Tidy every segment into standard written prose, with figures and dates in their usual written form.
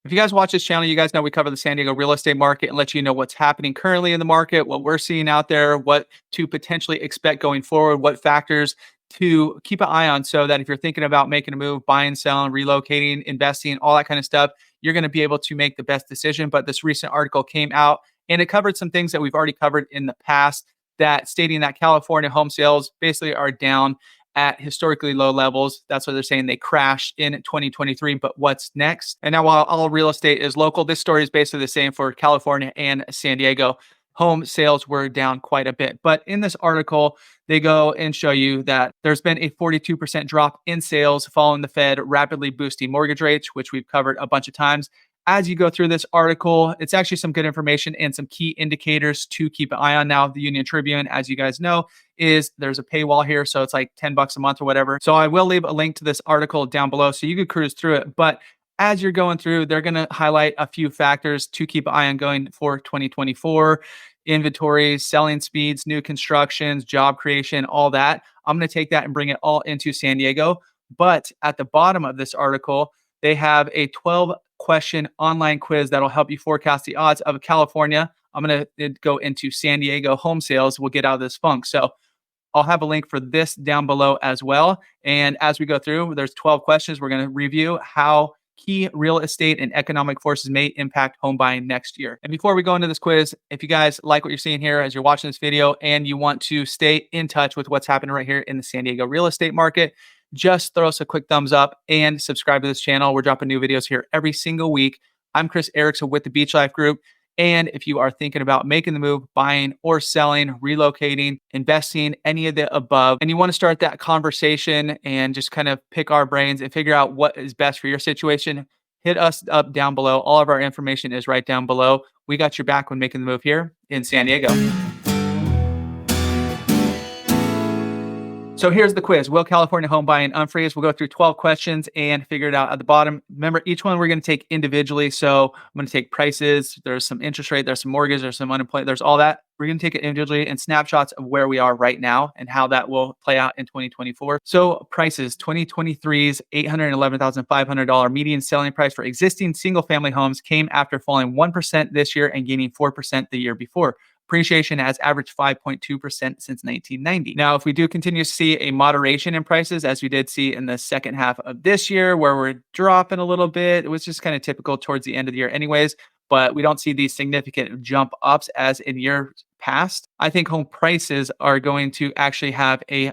If you guys watch this channel, you guys know we cover the San Diego real estate market and let you know what's happening currently in the market, what we're seeing out there, what to potentially expect going forward, what factors to keep an eye on so that if you're thinking about making a move, buying, selling, relocating, investing, all that kind of stuff, you're going to be able to make the best decision. But this recent article came out and it covered some things that we've already covered in the past, that stating that California home sales basically are down at historically low levels. That's what they're saying. They crashed in 2023, but what's next? And now, while all real estate is local, this story is basically the same for California and San Diego. Home sales were down quite a bit. But in this article, they go and show you that there's been a 42% drop in sales following the Fed rapidly boosting mortgage rates, which we've covered a bunch of times. As you go through this article, it's actually some good information and some key indicators to keep an eye on. Now, the Union Tribune, as you guys know, there's a paywall here, so it's like $10 a month or whatever. So I will leave a link to this article down below so you can cruise through it. But as you're going through, they're going to highlight a few factors to keep an eye on going for 2024. Inventories, selling speeds, new constructions, job creation, all that. I'm going to take that and bring it all into San Diego. But at the bottom of this article, they have a 12-question online quiz that'll help you forecast the odds of California. I'm going to go into San Diego home sales. We'll get out of this funk. So I'll have a link for this down below as well. And as we go through, there's 12 questions. We're going to review how key real estate and economic forces may impact home buying next year. And before we go into this quiz, if you guys like what you're seeing here as you're watching this video and you want to stay in touch with what's happening right here in the San Diego real estate market, just throw us a quick thumbs up and subscribe to this channel. We're dropping new videos here every single week. I'm Chris Erickson with the Beach Life Group. And if you are thinking about making the move, buying or selling, relocating, investing, any of the above, and you want to start that conversation and just kind of pick our brains and figure out what is best for your situation, hit us up down below. All of our information is right down below. We got your back when making the move here in San Diego. So here's the quiz. Will California home buying unfreeze? We'll go through 12 questions and figure it out at the bottom. Remember, each one we're going to take individually. So I'm going to take prices. There's some interest rate. There's some mortgage. There's some unemployment. There's all that. We're going to take it individually and snapshots of where we are right now and how that will play out in 2024. So prices, 2023's $811,500 median selling price for existing single family homes came after falling 1% this year and gaining 4% the year before. Appreciation has averaged 5.2% since 1990. Now, if we do continue to see a moderation in prices, as we did see in the second half of this year, where we're dropping a little bit, it was just kind of typical towards the end of the year anyways, but we don't see these significant jump ups as in years past. I think home prices are going to actually have a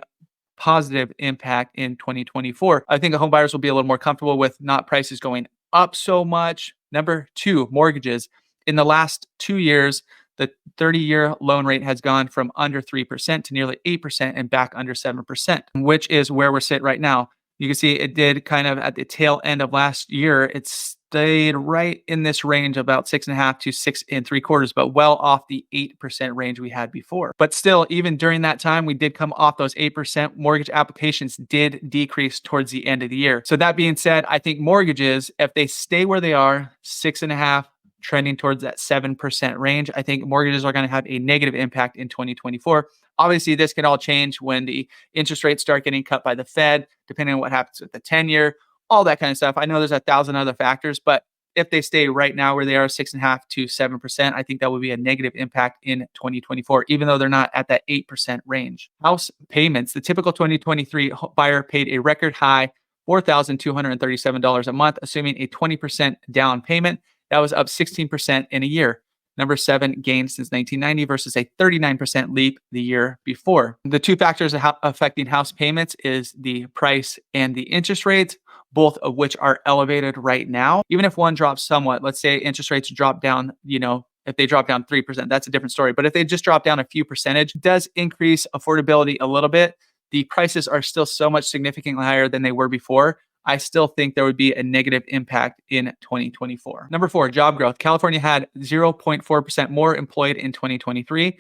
positive impact in 2024. I think the home buyers will be a little more comfortable with not prices going up so much. Number two, mortgages. In the last 2 years, the 30-year loan rate has gone from under 3% to nearly 8% and back under 7%, which is where we're sitting right now. You can see it did kind of at the tail end of last year. It stayed right in this range, about 6.5 to 6.75, but well off the 8% range we had before. But still, even during that time, we did come off those 8%. Mortgage applications did decrease towards the end of the year. So that being said, I think mortgages, if they stay where they are, 6.5, trending towards that 7% range, I think mortgages are going to have a negative impact in 2024. Obviously, this can all change when the interest rates start getting cut by the Fed, depending on what happens with the 10-year, all that kind of stuff. I know there's 1,000 other factors, but if they stay right now where they are, 6.5 to 7%, I think that will be a negative impact in 2024, even though they're not at that 8% range. House payments. The typical 2023 buyer paid a record high $4,237 a month, assuming a 20% down payment. That was up 16% in a year. Number 7 gained since 1990 versus a 39% leap the year before. The two factors affecting house payments is the price and the interest rates, both of which are elevated right now. Even if one drops somewhat, let's say interest rates drop down, if they drop down 3%, that's a different story. But if they just drop down a few percentage, it does increase affordability a little bit. The prices are still so much significantly higher than they were before. I still think there would be a negative impact in 2024. Number 4, job growth. California had 0.4% more employed in 2023,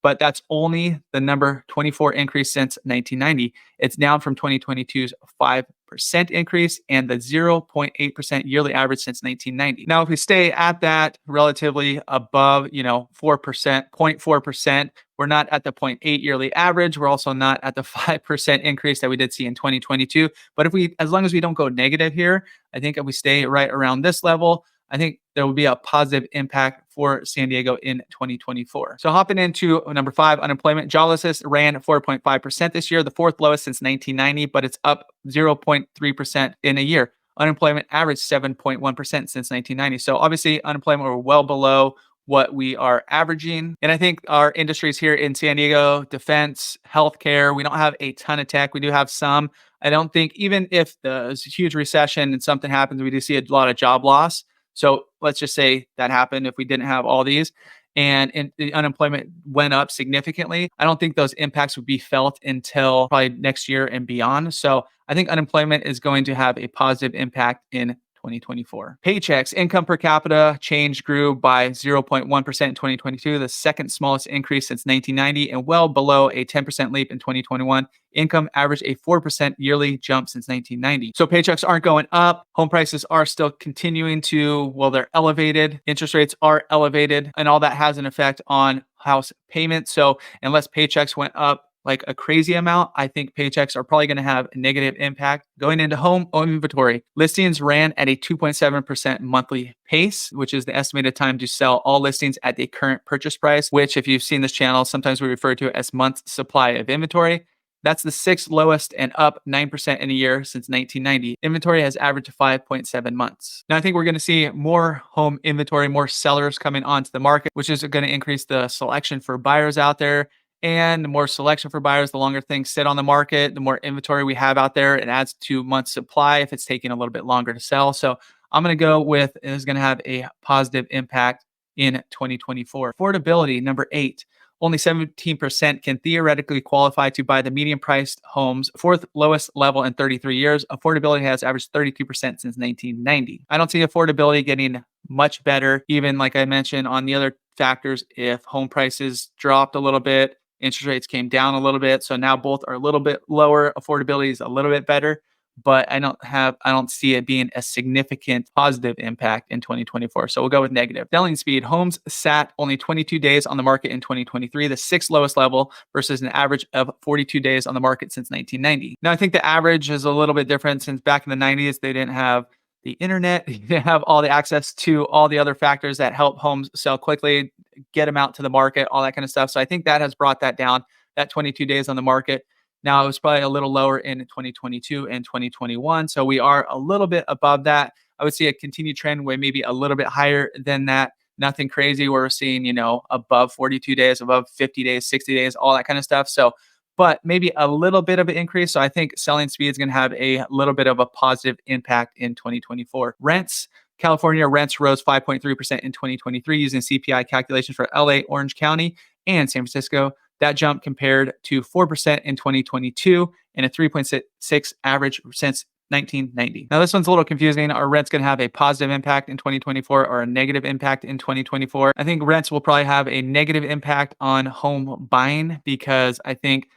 but that's only the number 24 increase since 1990. It's down from 2022's 5% increase and the 0.8% yearly average since 1990. Now, if we stay at that relatively above, 4%, 0.4%, we're not at the 0.8 yearly average. We're also not at the 5% increase that we did see in 2022. But as long as we don't go negative here, I think if we stay right around this level, I think there will be a positive impact for San Diego in 2024. So hopping into number 5, unemployment. Joblessness ran 4.5% this year, the fourth lowest since 1990, but it's up 0.3% in a year. Unemployment averaged 7.1% since 1990. So obviously unemployment, we're well below what we are averaging. And I think our industries here in San Diego, defense, healthcare, we don't have a ton of tech. We do have some. I don't think, even if there's a huge recession and something happens, we do see a lot of job loss. So let's just say that happened if we didn't have all these and the unemployment went up significantly. I don't think those impacts would be felt until probably next year and beyond. So I think unemployment is going to have a positive impact in 2024. Paychecks, income per capita change grew by 0.1% in 2022, the second smallest increase since 1990, and well below a 10% leap in 2021. Income averaged a 4% yearly jump since 1990. So paychecks aren't going up. Home prices are still continuing to, well, they're elevated. Interest rates are elevated, and all that has an effect on house payments. So unless paychecks went up like a crazy amount, I think paychecks are probably going to have a negative impact. Going into home inventory, listings ran at a 2.7% monthly pace, which is the estimated time to sell all listings at the current purchase price, which, if you've seen this channel, sometimes we refer to as months supply of inventory. That's the sixth lowest and up 9% in a year since 1990. Inventory has averaged 5.7 months. Now, I think we're going to see more home inventory, more sellers coming onto the market, which is going to increase the selection for buyers out there. And the more selection for buyers, the longer things sit on the market, the more inventory we have out there. It adds to months supply if it's taking a little bit longer to sell. So I'm going to go with it is going to have a positive impact in 2024. Affordability, number 8. Only 17% can theoretically qualify to buy the median priced homes, fourth lowest level in 33 years. Affordability has averaged 32% since 1990. I don't see affordability getting much better, even like I mentioned on the other factors. If home prices dropped a little bit, interest rates came down a little bit, so now both are a little bit lower. Affordability is a little bit better, but I don't see it being a significant positive impact in 2024. So we'll go with negative. Selling speed. Homes sat only 22 days on the market in 2023, the sixth lowest level versus an average of 42 days on the market since 1990. Now, I think the average is a little bit different since back in the 90s, they didn't have the internet, they didn't have all the access to all the other factors that help homes sell quickly, get them out to the market, all that kind of stuff. So I think that has brought that down, that 22 days on the market. Now, it was probably a little lower in 2022 and 2021. So we are a little bit above that. I would see a continued trend where maybe a little bit higher than that. Nothing crazy where we're seeing, above 42 days, above 50 days, 60 days, all that kind of stuff. So, but maybe a little bit of an increase. So I think selling speed is going to have a little bit of a positive impact in 2024. Rents. California rents rose 5.3% in 2023 using CPI calculations for LA, Orange County, and San Francisco. That jump compared to 4% in 2022 and a 3.6 average since 1990. Now, this one's a little confusing. Are rents going to have a positive impact in 2024 or a negative impact in 2024? I think rents will probably have a negative impact on home buying because I think,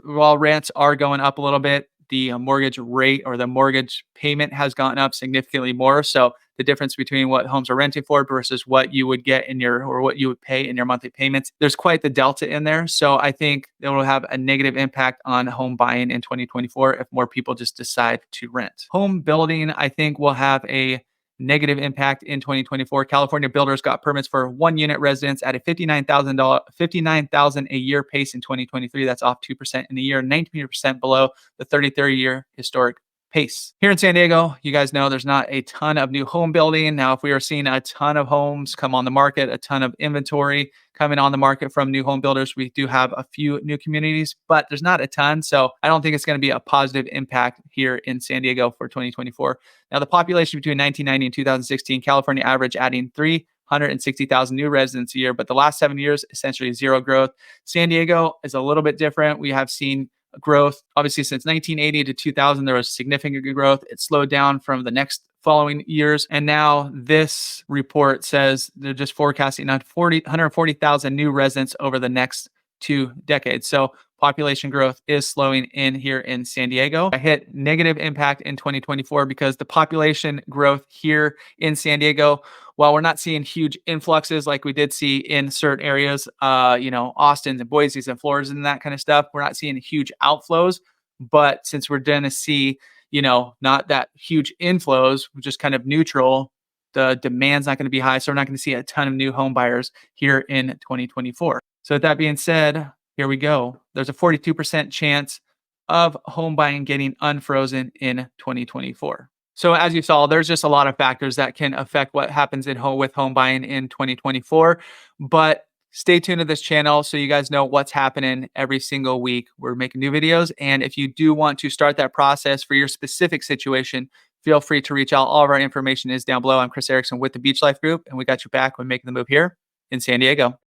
while rents are going up a little bit, the mortgage rate or the mortgage payment has gone up significantly more. So the difference between what homes are renting for versus what you would get or what you would pay in your monthly payments, there's quite the delta in there. So I think it will have a negative impact on home buying in 2024 if more people just decide to rent. Home building, I think, will have a negative impact in 2024. California builders got permits for one unit residents at a $59,000 a year pace in 2023. That's off 2% in a year, 19% below the 30-year historic pace. Here in San Diego, you guys know there's not a ton of new home building. Now, if we are seeing a ton of homes come on the market, a ton of inventory coming on the market from new home builders, we do have a few new communities, but there's not a ton. So I don't think it's going to be a positive impact here in San Diego for 2024. Now, the population between 1990 and 2016, California averaged adding 360,000 new residents a year, but the last 7 years, essentially zero growth. San Diego is a little bit different. We have seen growth. Obviously, since 1980 to 2000, there was significant growth. It slowed down from the next following years. And now this report says they're just forecasting 140,000 new residents over the next 2 decades. So population growth is slowing in here in San Diego. I hit negative impact in 2024 because the population growth here in San Diego, while we're not seeing huge influxes like we did see in certain areas, Austin's and Boise's and Florida's and that kind of stuff, we're not seeing huge outflows. But since we're going to see, not that huge inflows, just kind of neutral, the demand's not going to be high. So we're not going to see a ton of new home buyers here in 2024. So with that being said, here we go. There's a 42% chance of home buying getting unfrozen in 2024. So as you saw, there's just a lot of factors that can affect what happens with home buying in 2024. But stay tuned to this channel so you guys know what's happening every single week. We're making new videos. And if you do want to start that process for your specific situation, feel free to reach out. All of our information is down below. I'm Chris Erickson with the Beach Life Group, and we got your back when making the move here in San Diego.